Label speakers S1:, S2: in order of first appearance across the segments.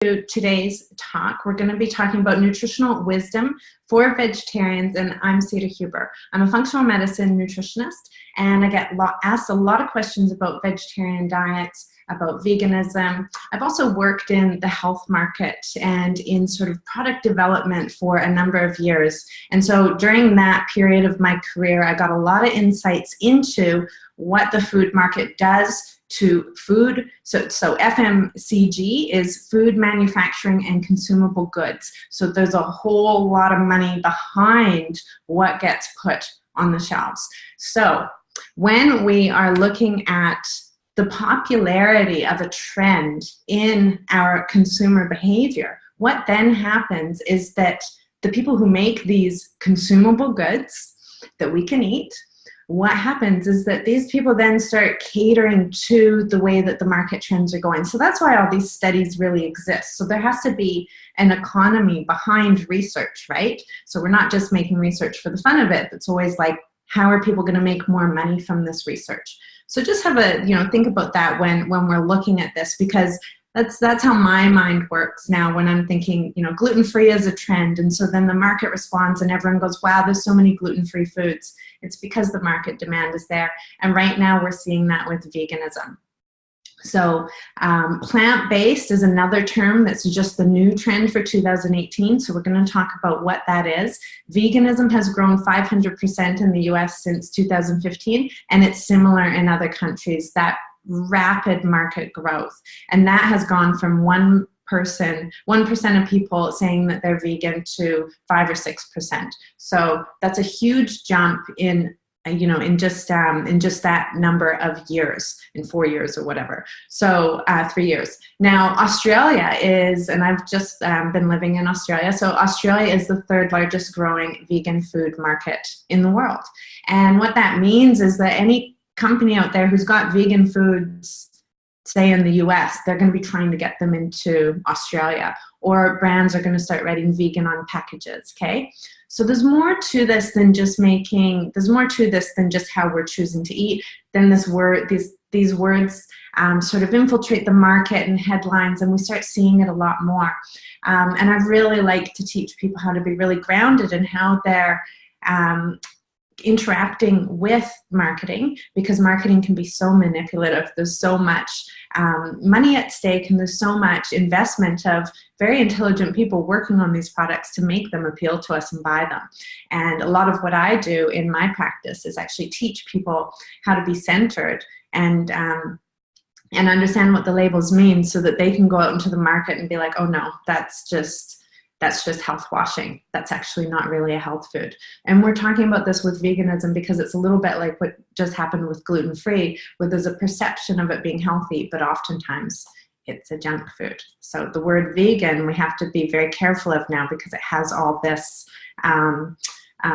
S1: to today's talk. We're going to be talking about nutritional wisdom for vegetarians, and I'm Sita Huber. I'm a functional medicine nutritionist, and I get asked a lot of questions about vegetarian diets, about veganism. I've also worked in the health market and in sort of product development for a number of years. And so during that period of my career, I got a lot of insights into what the food market does to food. So FMCG is food manufacturing and consumable goods. So there's a whole lot of money behind what gets put on the shelves. So when we are looking at the popularity of a trend in our consumer behavior, what then happens is that the people who make these consumable goods that we can eat, what happens is that these people then start catering to the way that the market trends are going. So that's why all these studies really exist. So there has to be an economy behind research, right? So we're not just making research for the fun of it. It's always like, how are people going to make more money from this research? So just have a, think about that when we're looking at this, because that's how my mind works now when I'm thinking, gluten-free is a trend. And so then the market responds and everyone goes, wow, there's so many gluten-free foods. It's because the market demand is there. And right now we're seeing that with veganism. So plant-based is another term that's just the new trend for 2018. So we're going to talk about what that is. Veganism has grown 500% in the US since 2015, and it's similar in other countries, that rapid market growth. And that has gone from 1% of people saying that they're vegan to 5 or 6%. So that's a huge jump in just that number of years, in 4 years or whatever. So 3 years. Now Australia is, and I've just been living in Australia, so Australia is the third largest growing vegan food market in the world. And what that means is that any company out there who's got vegan foods, say in the US, they're going to be trying to get them into Australia, or brands are going to start writing vegan on packages, okay? So there's more to this than just how we're choosing to eat. Then these words sort of infiltrate the market and headlines, and we start seeing it a lot more. And I really like to teach people how to be really grounded in how they're interacting with marketing, because marketing can be so manipulative. There's so much money at stake, and there's so much investment of very intelligent people working on these products to make them appeal to us and buy them. And a lot of what I do in my practice is actually teach people how to be centered and understand what the labels mean, so that they can go out into the market and be like, oh no, that's just health washing. That's actually not really a health food. And we're talking about this with veganism because it's a little bit like what just happened with gluten-free, where there's a perception of it being healthy, but oftentimes it's a junk food. So the word vegan, we have to be very careful of now, because it has all this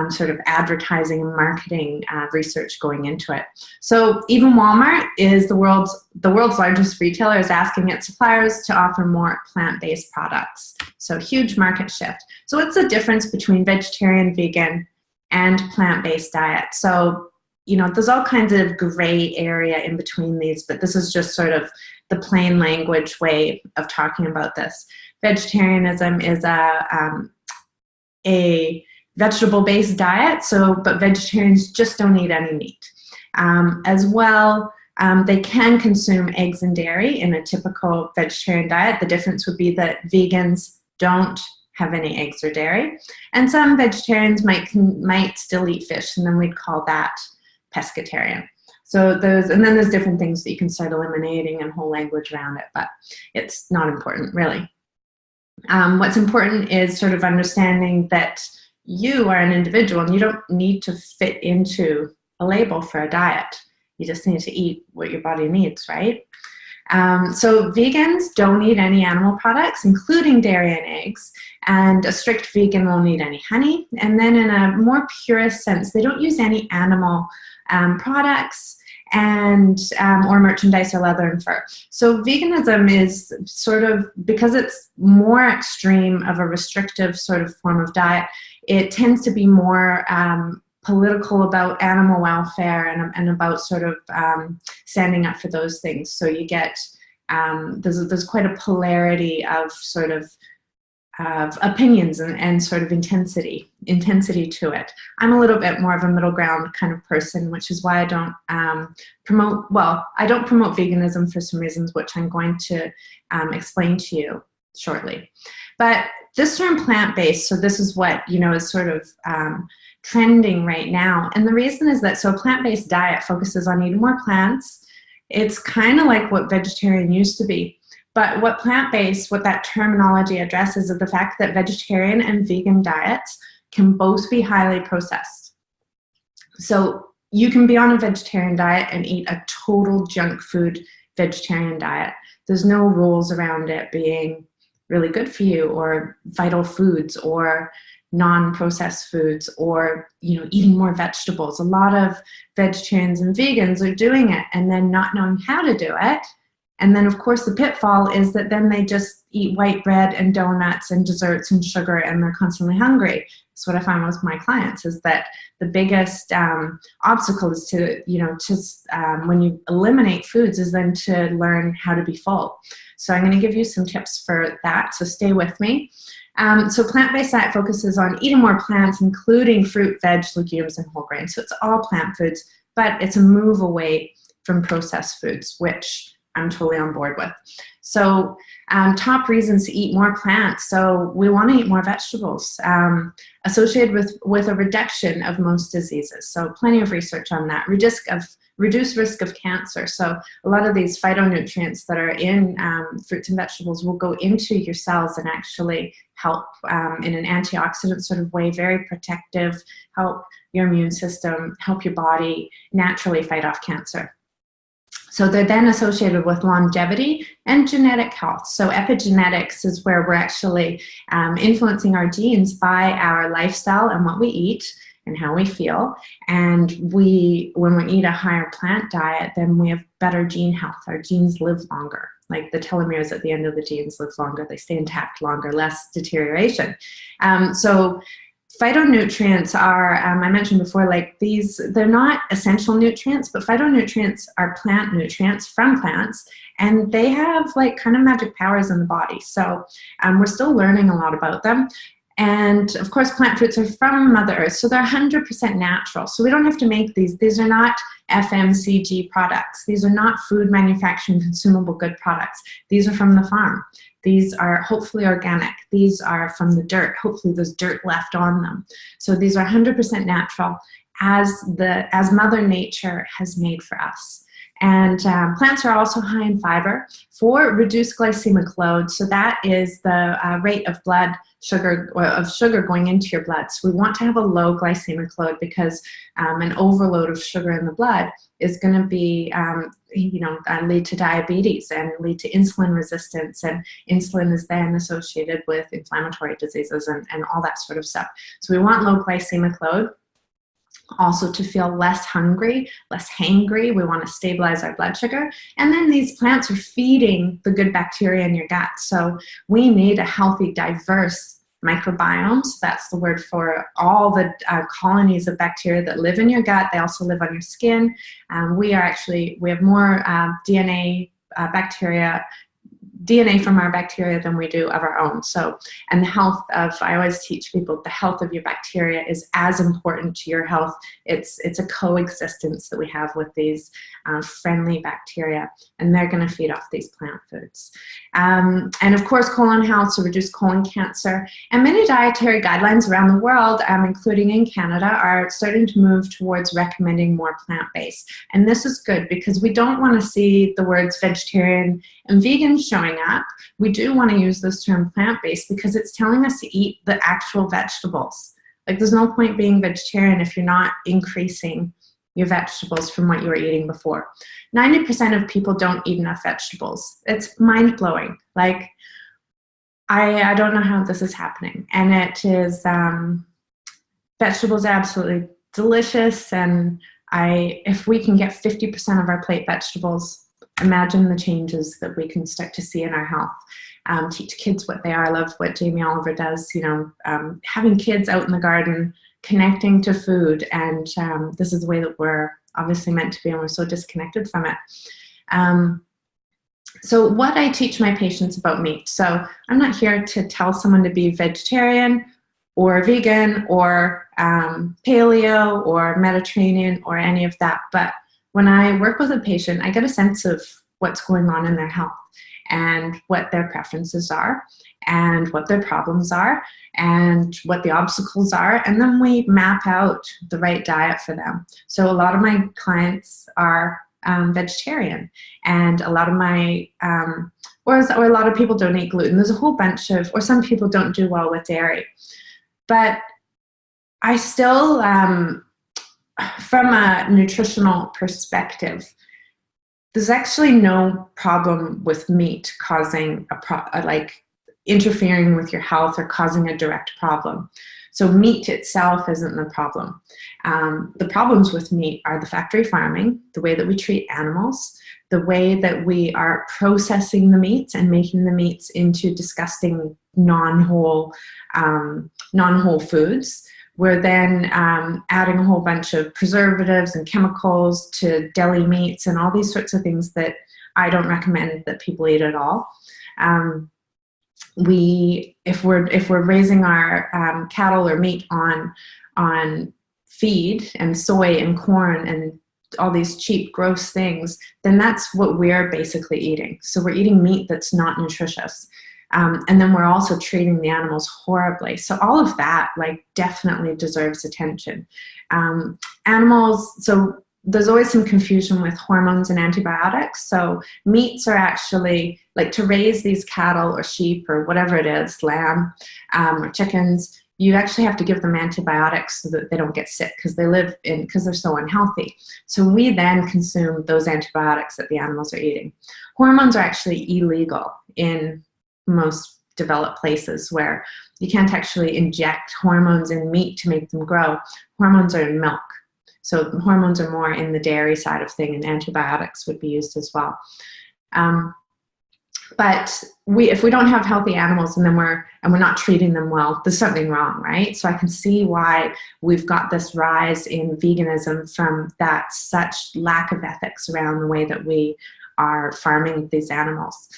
S1: sort of advertising and marketing research going into it. So even Walmart is the world's largest retailer, is asking its suppliers to offer more plant-based products. So huge market shift. So what's the difference between vegetarian, vegan, and plant-based diet? So, there's all kinds of gray area in between these, but this is just sort of the plain language way of talking about this. Vegetarianism is a vegetable-based diet, but vegetarians just don't eat any meat. As well, they can consume eggs and dairy in a typical vegetarian diet. The difference would be that vegans don't have any eggs or dairy, and some vegetarians might still eat fish, and then we'd call that pescatarian. So and then there's different things that you can start eliminating and whole language around it, but it's not important really. What's important is sort of understanding that you are an individual and you don't need to fit into a label for a diet. You just need to eat what your body needs, right? So vegans don't eat any animal products, including dairy and eggs, and a strict vegan won't eat any honey. And then in a more purist sense, they don't use any animal products and or merchandise or leather and fur. So veganism is sort of, because it's more extreme of a restrictive sort of form of diet, it tends to be more political about animal welfare and about sort of standing up for those things. So you get there's quite a polarity of sort of opinions and sort of intensity to it. I'm a little bit more of a middle ground kind of person, which is why I don't promote veganism for some reasons, which I'm going to explain to you shortly. But this term plant-based, so this is what, is sort of trending right now. And the reason is that, so a plant-based diet focuses on eating more plants. It's kind of like what vegetarian used to be. But what plant-based, what that terminology addresses, is the fact that vegetarian and vegan diets can both be highly processed. So you can be on a vegetarian diet and eat a total junk food vegetarian diet. There's no rules around it being really good for you, or vital foods, or non-processed foods, or eating more vegetables. A lot of vegetarians and vegans are doing it and then not knowing how to do it. And then, of course, the pitfall is that then they just eat white bread and donuts and desserts and sugar, and they're constantly hungry. That's what I find with my clients, is that the biggest obstacle is to, when you eliminate foods, is then to learn how to be full. So I'm going to give you some tips for that, so stay with me. So plant-based diet focuses on eating more plants, including fruit, veg, legumes, and whole grains. So it's all plant foods, but it's a move away from processed foods, which I'm totally on board with. So top reasons to eat more plants. So we want to eat more vegetables, associated with a reduction of most diseases. So plenty of research on that. Reduced risk of cancer. So a lot of these phytonutrients that are in fruits and vegetables will go into your cells and actually help in an antioxidant sort of way, very protective, help your immune system, help your body naturally fight off cancer. So they're then associated with longevity and genetic health. So epigenetics is where we're actually influencing our genes by our lifestyle and what we eat and how we feel. And when we eat a higher plant diet, then we have better gene health. Our genes live longer. Like the telomeres at the end of the genes live longer. They stay intact longer, less deterioration. So phytonutrients are, I mentioned before, like they're not essential nutrients, but phytonutrients are plant nutrients from plants, and they have like kind of magic powers in the body. So we're still learning a lot about them. And of course, plant foods are from Mother Earth, so they're 100% natural. So we don't have to make these. These are not FMCG products. These are not food manufacturing consumable good products. These are from the farm. These are hopefully organic. These are from the dirt. Hopefully there's dirt left on them. So these are 100% natural, as Mother Nature has made for us. And plants are also high in fiber for reduced glycemic load. So that is the rate of blood sugar, or of sugar going into your blood. So we want to have a low glycemic load, because an overload of sugar in the blood is going to be, lead to diabetes and lead to insulin resistance. And insulin is then associated with inflammatory diseases and all that sort of stuff. So we want low glycemic load. Also to feel less hungry, less hangry. We want to stabilize our blood sugar. And then these plants are feeding the good bacteria in your gut. So we need a healthy, diverse microbiome. So that's the word for all the colonies of bacteria that live in your gut. They also live on your skin. We have more DNA from our bacteria than we do of our own. So, and the health of, I always teach people, the health of your bacteria is as important to your health. It's a coexistence that we have with these friendly bacteria, and they're going to feed off these plant foods. And of course, colon health, so reduce colon cancer. And many dietary guidelines around the world, including in Canada, are starting to move towards recommending more plant-based. And this is good, because we don't want to see the words vegetarian and vegan showing up. We do want to use this term plant-based because it's telling us to eat the actual vegetables. Like, there's no point being vegetarian if you're not increasing your vegetables from what you were eating before. 90% of people don't eat enough vegetables. It's mind-blowing. Like, I don't know how this is happening. And it is, vegetables are absolutely delicious. And if we can get 50% of our plate vegetables, imagine the changes that we can start to see in our health. Teach kids what they are. I love what Jamie Oliver does, having kids out in the garden, connecting to food. And this is the way that we're obviously meant to be, and we're so disconnected from it. So what I teach my patients about meat. So I'm not here to tell someone to be vegetarian or vegan or paleo or Mediterranean or any of that. But when I work with a patient, I get a sense of what's going on in their health and what their preferences are and what their problems are and what the obstacles are. And then we map out the right diet for them. So a lot of my clients are vegetarian, and a lot of my, or a lot of people don't eat gluten. There's a whole bunch of, or some people don't do well with dairy. But I still, from a nutritional perspective, there's actually no problem with meat causing like interfering with your health or causing a direct problem. So meat itself isn't the problem. The problems with meat are the factory farming, the way that we treat animals, the way that we are processing the meats and making the meats into disgusting non-whole foods. We're then adding a whole bunch of preservatives and chemicals to deli meats and all these sorts of things that I don't recommend that people eat at all. If we're raising our cattle or meat on feed and soy and corn and all these cheap, gross things, then that's what we're basically eating. So we're eating meat that's not nutritious. And then we're also treating the animals horribly. So all of that, like, definitely deserves attention. Animals, so there's always some confusion with hormones and antibiotics. So meats are actually, like, to raise these cattle or sheep or whatever it is, lamb or chickens, you actually have to give them antibiotics so that they don't get sick because they're so unhealthy. So we then consume those antibiotics that the animals are eating. Hormones are actually illegal in most developed places where you can't actually inject hormones in meat to make them grow. Hormones are in milk. So hormones are more in the dairy side of thing, and antibiotics would be used as well. But if we don't have healthy animals and we're not treating them well, there's something wrong, right? So I can see why we've got this rise in veganism from that such lack of ethics around the way that we are farming these animals.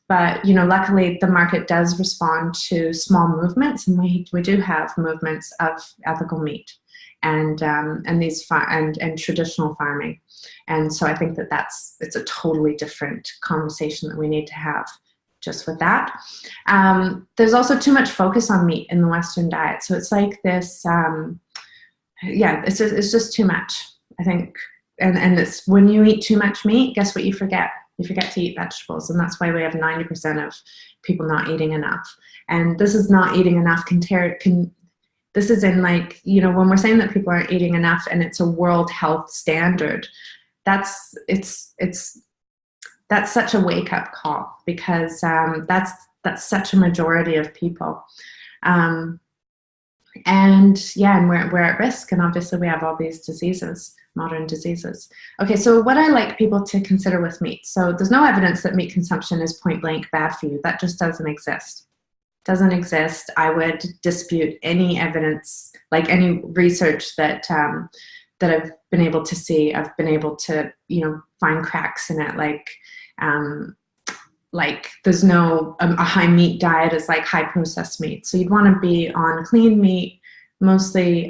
S1: But, luckily the market does respond to small movements, and we do have movements of ethical meat and traditional farming. And so I think it's a totally different conversation that we need to have just with that. There's also too much focus on meat in the Western diet. So it's like this, it's just too much, I think. And it's when you eat too much meat, guess what you forget? You forget to eat vegetables, and that's why we have 90% of people not eating enough. And this is not eating enough. This is in, like, when we're saying that people aren't eating enough, and it's a World Health Standard, that's such a wake-up call, because that's such a majority of people. And we're at risk, and obviously we have all these diseases, modern diseases. Okay, so what I like people to consider with meat. So there's no evidence that meat consumption is point blank bad for you. That just doesn't exist. Doesn't exist. I would dispute any evidence, like any research that I've been able to see. I've been able to, find cracks in it, like there's no, a high meat diet is like high processed meat. So you'd want to be on clean meat, mostly,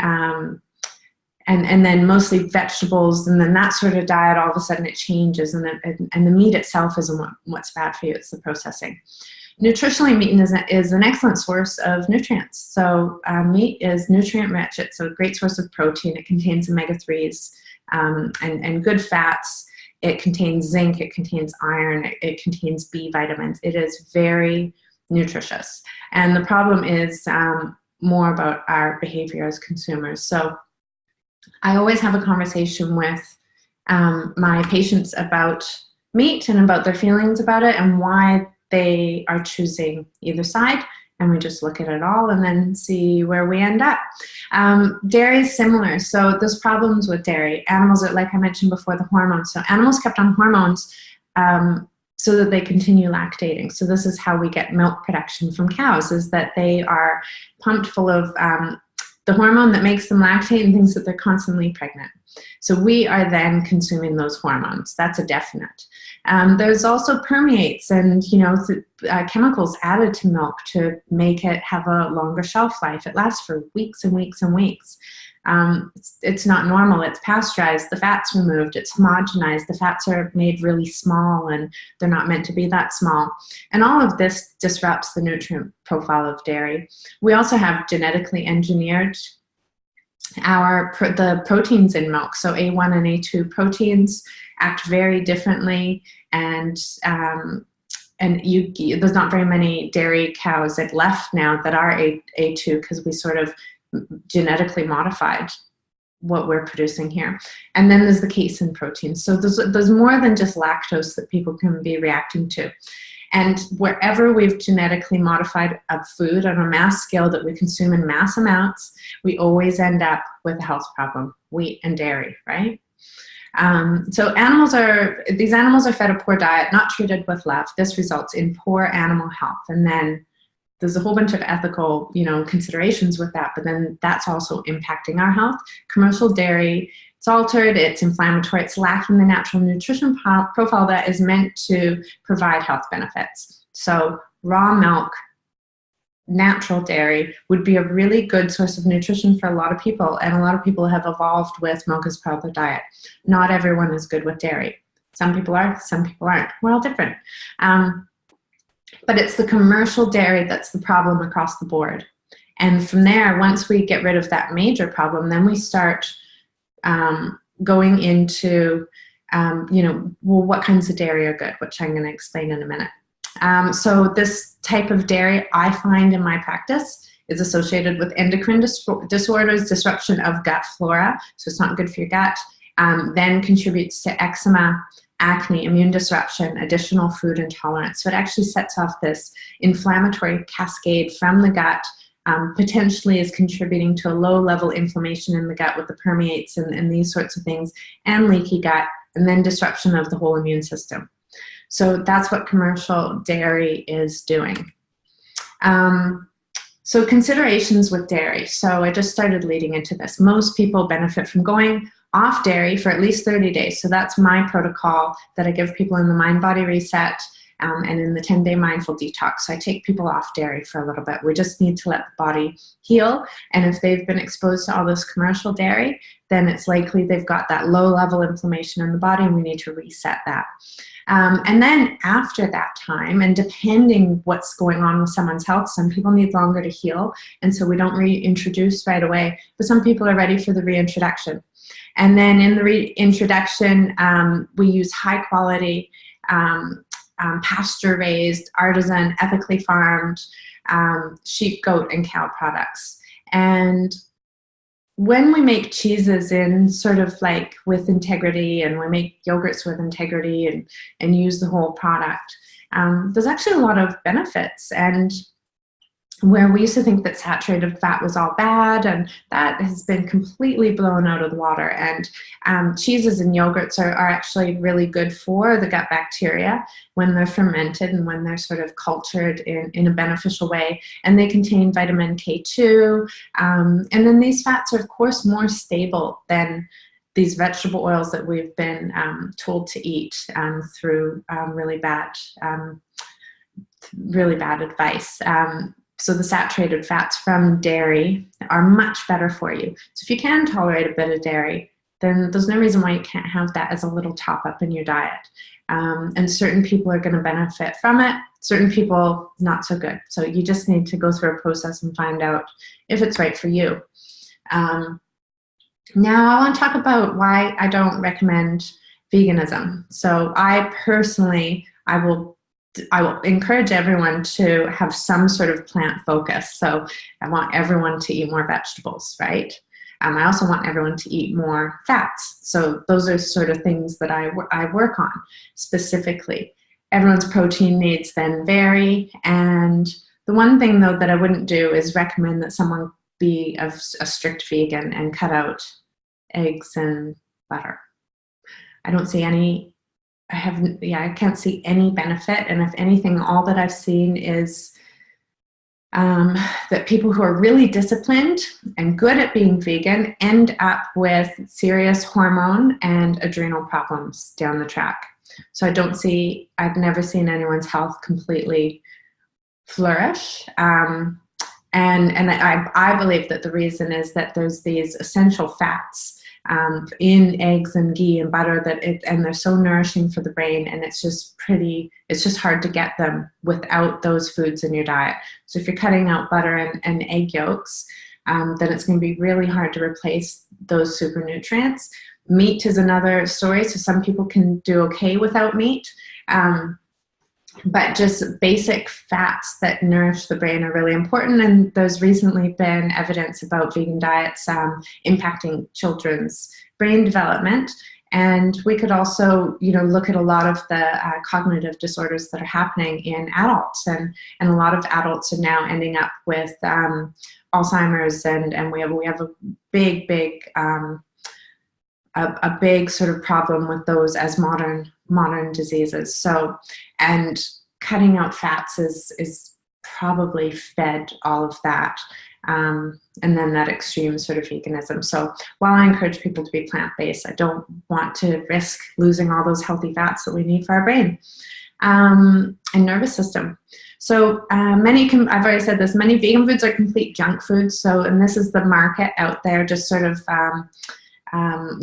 S1: and then mostly vegetables, and then that sort of diet, all of a sudden it changes, and the meat itself isn't what's bad for you, it's the processing. Nutritionally, meat is an excellent source of nutrients. So meat is nutrient rich. It's a great source of protein. It contains omega-3s and good fats. It contains zinc, it contains iron, it contains B vitamins. It is very nutritious. And the problem is more about our behavior as consumers. So I always have a conversation with my patients about meat and about their feelings about it and why they are choosing either side. And we just look at it all and then see where we end up. Dairy is similar. So there's problems with dairy. Animals are, like I mentioned before, the hormones. So animals kept on hormones so that they continue lactating. So this is how we get milk production from cows, is that they are pumped full of the hormone that makes them lactate and thinks that they're constantly pregnant. So we are then consuming those hormones. That's a definite. There's also permeates and, chemicals added to milk to make it have a longer shelf life. It lasts for weeks and weeks and weeks. It's not normal. It's pasteurized. The fat's removed. It's homogenized. The fats are made really small, and they're not meant to be that small. And all of this disrupts the nutrient profile of dairy. We also have genetically engineered the proteins in milk. So A1 and A2 proteins act very differently, and there's not very many dairy cows left now that are A2, because we sort of genetically modified what we're producing here. And then there's the casein protein. So there's more than just lactose that people can be reacting to. And wherever we've genetically modified a food on a mass scale that we consume in mass amounts, we always end up with a health problem: wheat and dairy, right? So these animals are fed a poor diet, not treated with love. This results in poor animal health. And then there's a whole bunch of ethical, considerations with that, but then that's also impacting our health. Commercial dairy, it's altered, it's inflammatory, it's lacking the natural nutrition profile that is meant to provide health benefits. So raw milk, natural dairy would be a really good source of nutrition for a lot of people, and a lot of people have evolved with milk as part of their diet. Not everyone is good with dairy. Some people are, some people aren't. We're all different. But it's the commercial dairy that's the problem across the board. And from there, once we get rid of that major problem, then we start going into, what kinds of dairy are good, which I'm going to explain in a minute. So this type of dairy, I find in my practice, is associated with endocrine disorders, disruption of gut flora, so it's not good for your gut, then contributes to eczema, acne, immune disruption, additional food intolerance. So it actually sets off this inflammatory cascade from the gut, potentially is contributing to a low-level inflammation in the gut with the permeates and these sorts of things, and leaky gut, and then disruption of the whole immune system. So that's what commercial dairy is doing. So considerations with dairy. So I just started leading into this. Most people benefit from going off dairy for at least 30 days. So that's my protocol that I give people in the Mind Body Reset and in the 10-day mindful detox. So I take people off dairy for a little bit. We just need to let the body heal. And if they've been exposed to all this commercial dairy, then it's likely they've got that low-level inflammation in the body, and we need to reset that. And then after that time, and depending what's going on with someone's health, some people need longer to heal, and so we don't reintroduce right away, but some people are ready for the reintroduction. And then in the reintroduction, we use high quality, pasture-raised, artisan, ethically farmed sheep, goat, and cow products. And when we make cheeses in sort of like with integrity, and we make yogurts with integrity and use the whole product, there's actually a lot of benefits. And where we used to think that saturated fat was all bad, and that has been completely blown out of the water. And cheeses and yogurts are actually really good for the gut bacteria when they're fermented and when they're sort of cultured in a beneficial way. And they contain vitamin K2. And then these fats are, of course, more stable than these vegetable oils that we've been told to eat through really bad advice. So the saturated fats from dairy are much better for you. So if you can tolerate a bit of dairy, then there's no reason why you can't have that as a little top up in your diet. And certain people are going to benefit from it. Certain people, not so good. So you just need to go through a process and find out if it's right for you. Now I want to talk about why I don't recommend veganism. So I personally, I will encourage everyone to have some sort of plant focus. So I want everyone to eat more vegetables, right? I also want everyone to eat more fats. So those are sort of things that I work on specifically. Everyone's protein needs then vary. And the one thing, though, that I wouldn't do is recommend that someone be a strict vegan and cut out eggs and butter. I don't see any I can't see any benefit. And if anything, all that I've seen is that people who are really disciplined and good at being vegan end up with serious hormone and adrenal problems down the track. So I've never seen anyone's health completely flourish. And I believe that the reason is that there's these essential fats in eggs and ghee and butter and they're so nourishing for the brain, and it's just hard to get them without those foods in your diet. So if you're cutting out butter and egg yolks, then it's going to be really hard to replace those super nutrients. Meat is another story. So some people can do okay without meat. But just basic fats that nourish the brain are really important, and there's recently been evidence about vegan diets impacting children's brain development. And we could also, look at a lot of the cognitive disorders that are happening in adults, and a lot of adults are now ending up with Alzheimer's, and we have a big sort of problem with those as modern diseases. So, and cutting out fats is probably fed all of that. And then that extreme sort of veganism. So while I encourage people to be plant-based, I don't want to risk losing all those healthy fats that we need for our brain and nervous system. So I've already said this, many vegan foods are complete junk foods. So, and this is the market out there just sort of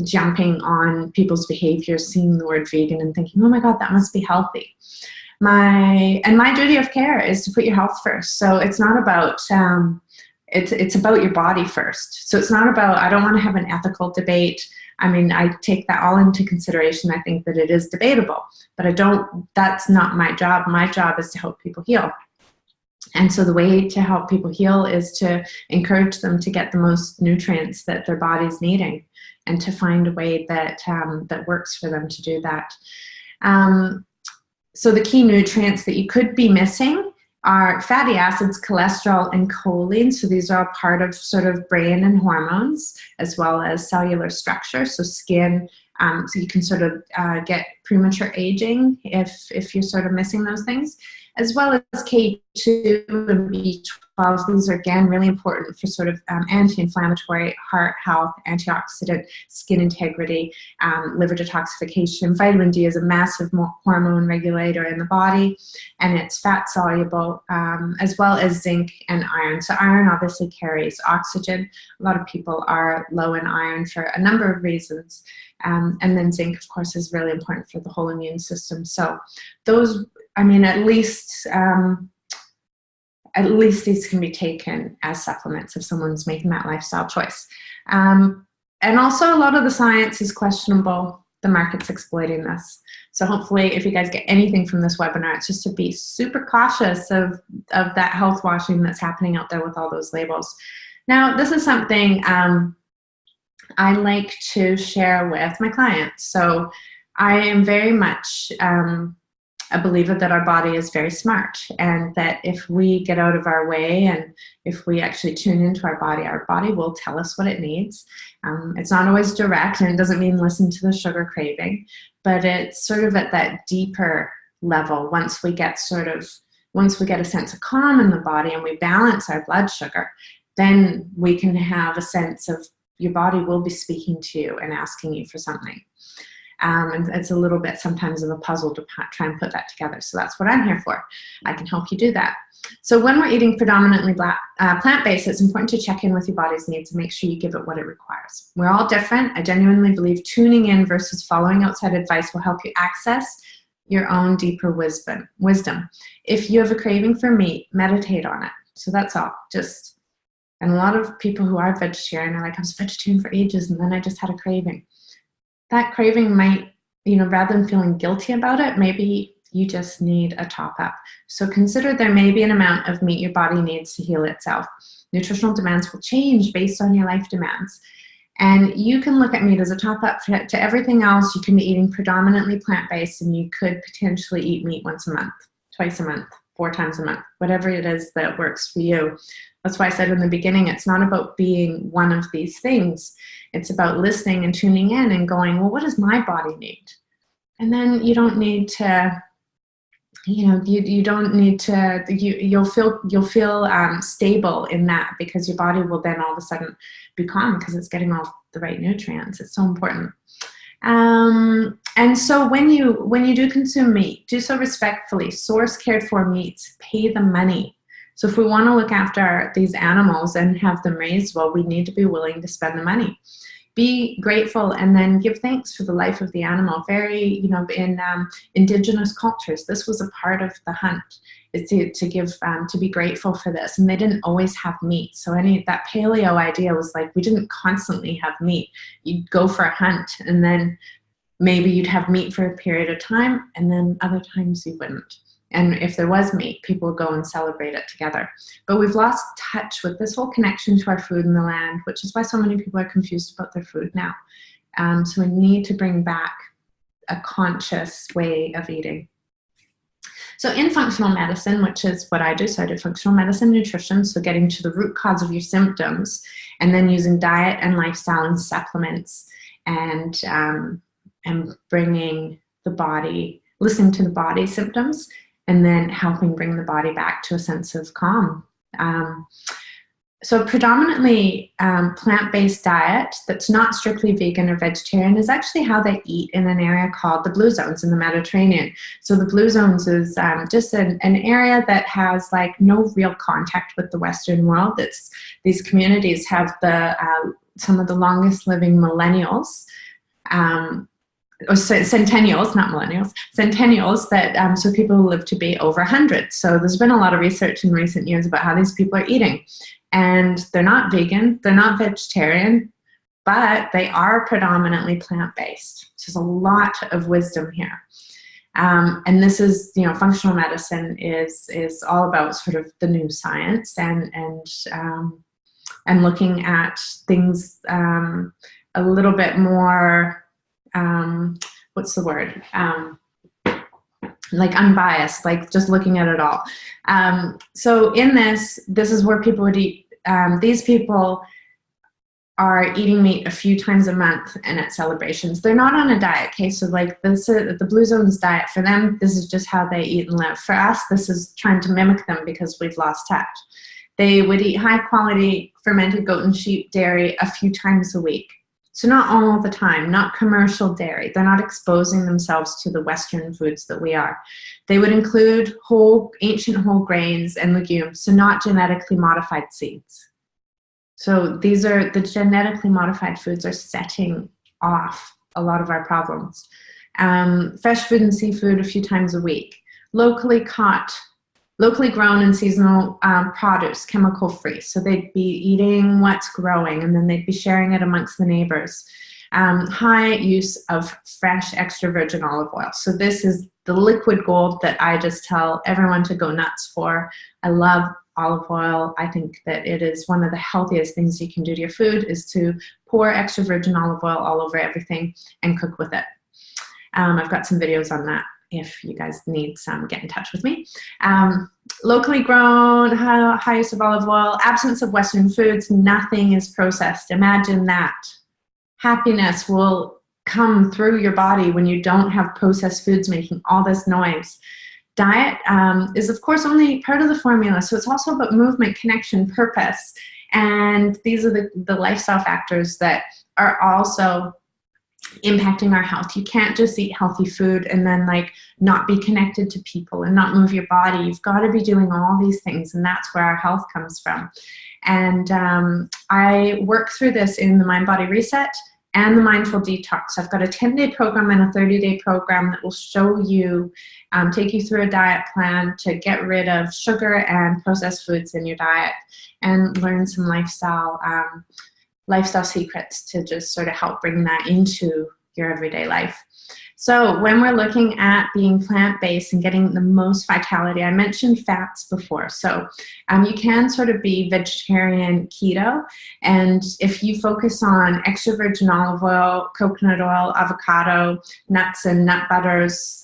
S1: jumping on people's behaviors, seeing the word vegan and thinking, oh my God, that must be healthy. My duty of care is to put your health first. So it's not about, it's about your body first. So it's not about, I don't want to have an ethical debate. I mean, I take that all into consideration. I think that it is debatable, but that's not my job. My job is to help people heal. And so the way to help people heal is to encourage them to get the most nutrients that their body's needing, and to find a way that works for them to do that. So the key nutrients that you could be missing are fatty acids, cholesterol, and choline. So these are all part of sort of brain and hormones, as well as cellular structure, so skin. So you can sort of get premature aging if you're sort of missing those things, as well as K2 and B12. These are, again, really important for sort of anti-inflammatory, heart health, antioxidant, skin integrity, liver detoxification. Vitamin D is a massive hormone regulator in the body, and it's fat soluble, as well as zinc and iron. So iron obviously carries oxygen. A lot of people are low in iron for a number of reasons. And then zinc, of course, is really important for the whole immune system. So those, I mean, at least these can be taken as supplements if someone's making that lifestyle choice. And also a lot of the science is questionable. The market's exploiting this. So hopefully if you guys get anything from this webinar, it's just to be super cautious of that health washing that's happening out there with all those labels. Now, this is something I like to share with my clients. So I am very much a believer that our body is very smart, and that if we get out of our way and if we actually tune into our body will tell us what it needs. It's not always direct, and it doesn't mean listen to the sugar craving, but it's sort of at that deeper level. Once we get a sense of calm in the body and we balance our blood sugar, then we can have a sense of your body will be speaking to you and asking you for something. And it's a little bit sometimes of a puzzle to try and put that together. So that's what I'm here for. I can help you do that. So when we're eating predominantly plant-based, it's important to check in with your body's needs and make sure you give it what it requires. We're all different. I genuinely believe tuning in versus following outside advice will help you access your own deeper wisdom. If you have a craving for meat, meditate on it. So that's all. And a lot of people who are vegetarian are like, I was vegetarian for ages and then I just had a craving. That craving might, rather than feeling guilty about it, maybe you just need a top up. So consider there may be an amount of meat your body needs to heal itself. Nutritional demands will change based on your life demands. And you can look at meat as a top up to everything else. You can be eating predominantly plant-based, and you could potentially eat meat once a month, twice a month, 4 times a month, whatever it is that works for you. That's why I said in the beginning, it's not about being one of these things. It's about listening and tuning in and going, well, what does my body need? And then you don't need to, you don't need to, you'll feel stable in that, because your body will then all of a sudden be calm because it's getting all the right nutrients. It's so important. And And so when you do consume meat, do so respectfully. Source cared for meats, pay the money. So if we want to look after these animals and have them raised well, we need to be willing to spend the money. Be grateful and then give thanks for the life of the animal. Very, you know, in indigenous cultures, this was a part of the hunt, is to be grateful for this. And they didn't always have meat. So that paleo idea was like, we didn't constantly have meat. You'd go for a hunt and then maybe you'd have meat for a period of time and then other times you wouldn't. And if there was meat, people would go and celebrate it together. But we've lost touch with this whole connection to our food and the land, which is why so many people are confused about their food now. So we need to bring back a conscious way of eating. So in functional medicine, which is what I do, so I do functional medicine nutrition, so getting to the root cause of your symptoms, and then using diet and lifestyle and supplements, and bringing the body, listening to the body symptoms, and then helping bring the body back to a sense of calm. So predominantly plant-based diet that's not strictly vegan or vegetarian is actually how they eat in an area called the Blue Zones in the Mediterranean. So the Blue Zones is just an area that has like no real contact with the Western world. These communities have some of the longest living millennials, or centennials, not millennials, centennials, that so people who live to be over 100. So there's been a lot of research in recent years about how these people are eating. And they're not vegan, they're not vegetarian, but they are predominantly plant-based. So there's a lot of wisdom here. And this is, you know, functional medicine is all about sort of the new science and looking at things a little bit more, what's the word? Like unbiased, like just looking at it all. So in this is where people would eat. These people are eating meat a few times a month and at celebrations. They're not on a diet, okay? So like this, the Blue Zones diet, for them, this is just how they eat and live. For us, this is trying to mimic them because we've lost touch. They would eat high quality fermented goat and sheep dairy a few times a week. So not all the time, not commercial dairy. They're not exposing themselves to the Western foods that we are. They would include ancient whole grains and legumes, so not genetically modified seeds. So these are the genetically modified foods are setting off a lot of our problems. Fresh food and seafood a few times a week. Locally caught, locally grown and seasonal produce, chemical-free. So they'd be eating what's growing and then they'd be sharing it amongst the neighbors. High use of fresh extra virgin olive oil. So this is the liquid gold that I just tell everyone to go nuts for. I love olive oil. I think that it is one of the healthiest things you can do to your food is to pour extra virgin olive oil all over everything and cook with it. I've got some videos on that. If you guys need some, get in touch with me. Locally grown, high use of olive oil, absence of Western foods, nothing is processed. Imagine that. Happiness will come through your body when you don't have processed foods making all this noise. Diet is, of course, only part of the formula, so it's also about movement, connection, purpose, and these are the lifestyle factors that are also impacting our health. You can't just eat healthy food and then like not be connected to people and not move your body. You've got to be doing all these things, and that's where our health comes from. And I work through this in the Mind Body Reset and the Mindful Detox. I've got a 10-day program and a 30-day program that will show you, take you through a diet plan to get rid of sugar and processed foods in your diet and learn some lifestyle secrets to just sort of help bring that into your everyday life. So when we're looking at being plant-based and getting the most vitality, I mentioned fats before. So you can sort of be vegetarian keto. And if you focus on extra virgin olive oil, coconut oil, avocado, nuts and nut butters,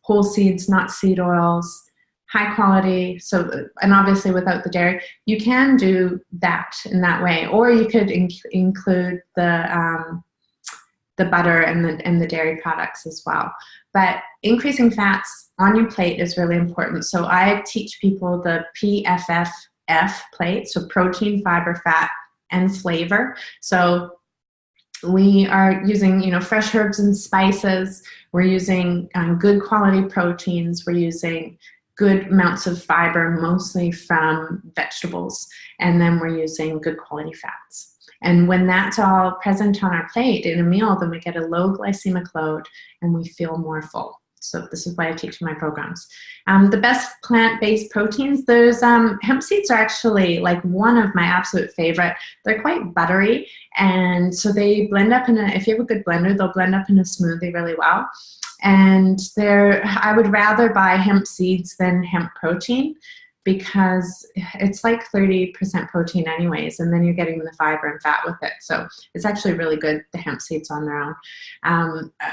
S1: whole seeds, not seed oils, high quality, so, and obviously without the dairy, you can do that in that way. Or you could include the butter and the dairy products as well. But increasing fats on your plate is really important. So I teach people the PFFF plate, so protein, fiber, fat, and flavor. So We are using, you know, fresh herbs and spices. We're using good quality proteins. We're using good amounts of fiber, mostly from vegetables. And then we're using good quality fats. And when that's all present on our plate in a meal, then we get a low glycemic load and we feel more full. So this is why I teach in my programs. The best plant-based proteins, there's hemp seeds are actually like one of my absolute favorite. They're quite buttery, and so they blend up in a, if you have a good blender, they'll blend up in a smoothie really well. And I would rather buy hemp seeds than hemp protein, because it's like 30% protein anyways, and then you're getting the fiber and fat with it. So it's actually really good, the hemp seeds on their own.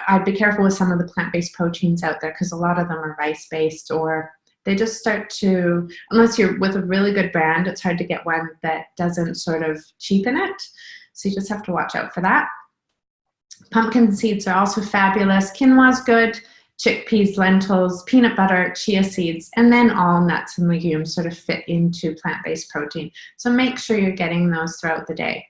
S1: I'd be careful with some of the plant-based proteins out there, because a lot of them are rice-based, or they just start to, unless you're with a really good brand, it's hard to get one that doesn't sort of cheapen it. So you just have to watch out for that. Pumpkin seeds are also fabulous. Quinoa is good. Chickpeas, lentils, peanut butter, chia seeds, and then all nuts and legumes sort of fit into plant-based protein. So make sure you're getting those throughout the day.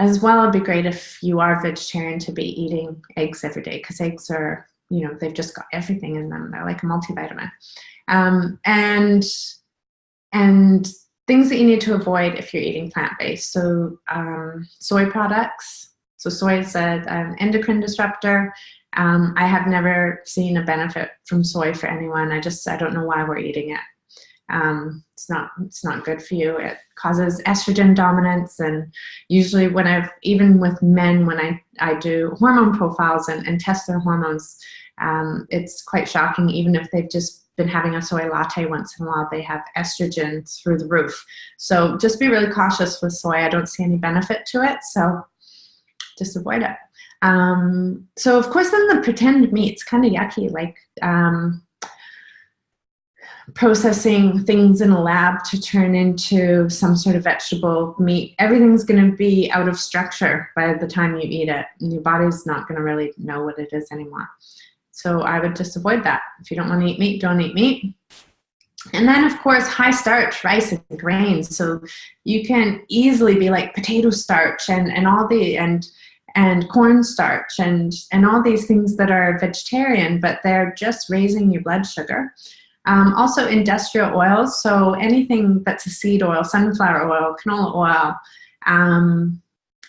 S1: As well, it'd be great if you are vegetarian to be eating eggs every day, because eggs are, you know, they've just got everything in them. They're like a multivitamin. And things that you need to avoid if you're eating plant-based. So soy products. So soy is an endocrine disruptor. I have never seen a benefit from soy for anyone. I don't know why we're eating it. It's not good for you. It causes estrogen dominance, and usually even with men, when I do hormone profiles and test their hormones, it's quite shocking. Even if they've just been having a soy latte once in a while, they have estrogen through the roof. So just be really cautious with soy. I don't see any benefit to it, so just avoid it. So of course, then the pretend meat's kind of yucky, like processing things in a lab to turn into some sort of vegetable meat. Everything's going to be out of structure by the time you eat it, and your body's not going to really know what it is anymore. So I would just avoid that. If you don't want to eat meat, don't eat meat. And then, of course, high starch, rice and grains. So you can easily be like potato starch and cornstarch and all these things that are vegetarian, but they're just raising your blood sugar. Also industrial oils, so anything that's a seed oil, sunflower oil, canola oil.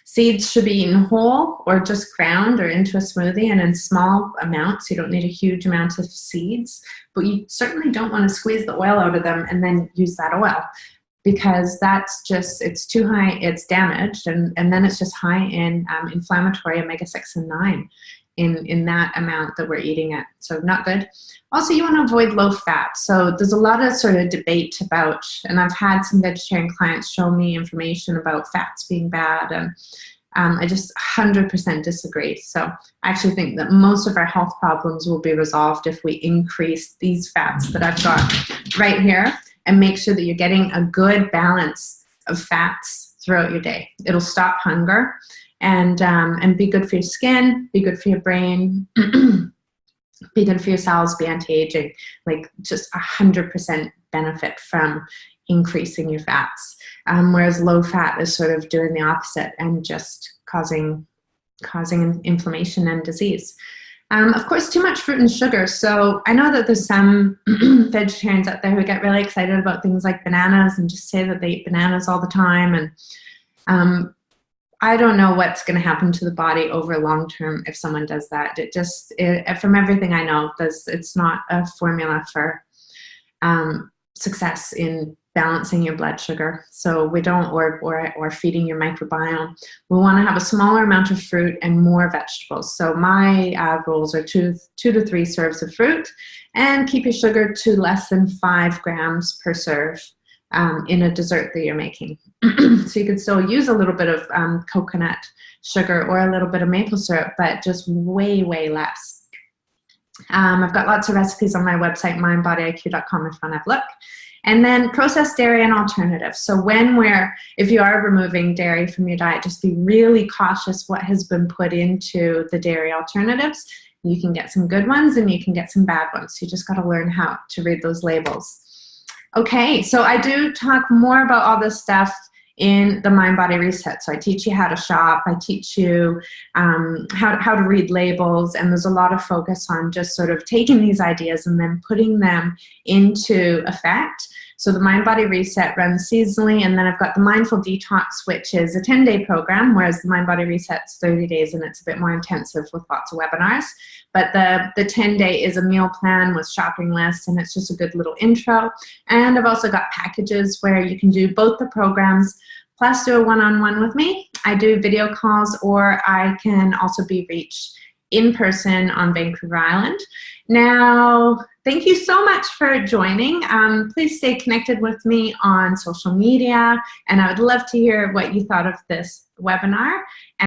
S1: Seeds should be eaten whole or just ground or into a smoothie and in small amounts. You don't need a huge amount of seeds, but you certainly don't want to squeeze the oil out of them and then use that oil, because it's too high, it's damaged, and then it's just high in inflammatory omega-6 and 9 in that amount that we're eating it. So not good. Also, you want to avoid low fat. So there's a lot of sort of debate about, and I've had some vegetarian clients show me information about fats being bad, and I just 100% disagree. So I actually think that most of our health problems will be resolved if we increase these fats that I've got right here, and make sure that you're getting a good balance of fats throughout your day. It'll stop hunger and be good for your skin, be good for your brain, be good for your cells, be anti-aging. Like just 100% benefit from increasing your fats. Whereas low fat is sort of doing the opposite and just causing inflammation and disease. Of course, too much fruit and sugar. So I know that there's some vegetarians out there who get really excited about things like bananas and just say that they eat bananas all the time. And I don't know what's going to happen to the body over long term if someone does that. From everything I know, it's not a formula for success in balancing your blood sugar. So we don't, or feeding your microbiome. We want to have a smaller amount of fruit and more vegetables. So my rules are 2 to 3 serves of fruit, and keep your sugar to less than 5 grams per serve in a dessert that you're making. So you can still use a little bit of coconut sugar or a little bit of maple syrup, but just way, way less. I've got lots of recipes on my website, mindbodyiq.com, if you want to have a look. And then processed dairy and alternatives. So if you are removing dairy from your diet, just be really cautious what has been put into the dairy alternatives. You can get some good ones and you can get some bad ones. You just got to learn how to read those labels. Okay, so I do talk more about all this stuff in the Mind Body Reset. So I teach you how to shop, I teach you how to read labels, and there's a lot of focus on just sort of taking these ideas and then putting them into effect. So the Mind Body Reset runs seasonally, and then I've got the Mindful Detox, which is a 10-day program, whereas the Mind Body Reset's 30 days, and it's a bit more intensive with lots of webinars. But the 10-day is a meal plan with shopping lists, and it's just a good little intro. And I've also got packages where you can do both the programs plus do a one-on-one with me. I do video calls, or I can also be reached in person on Vancouver Island. Now, thank you so much for joining. Please stay connected with me on social media, and I would love to hear what you thought of this webinar.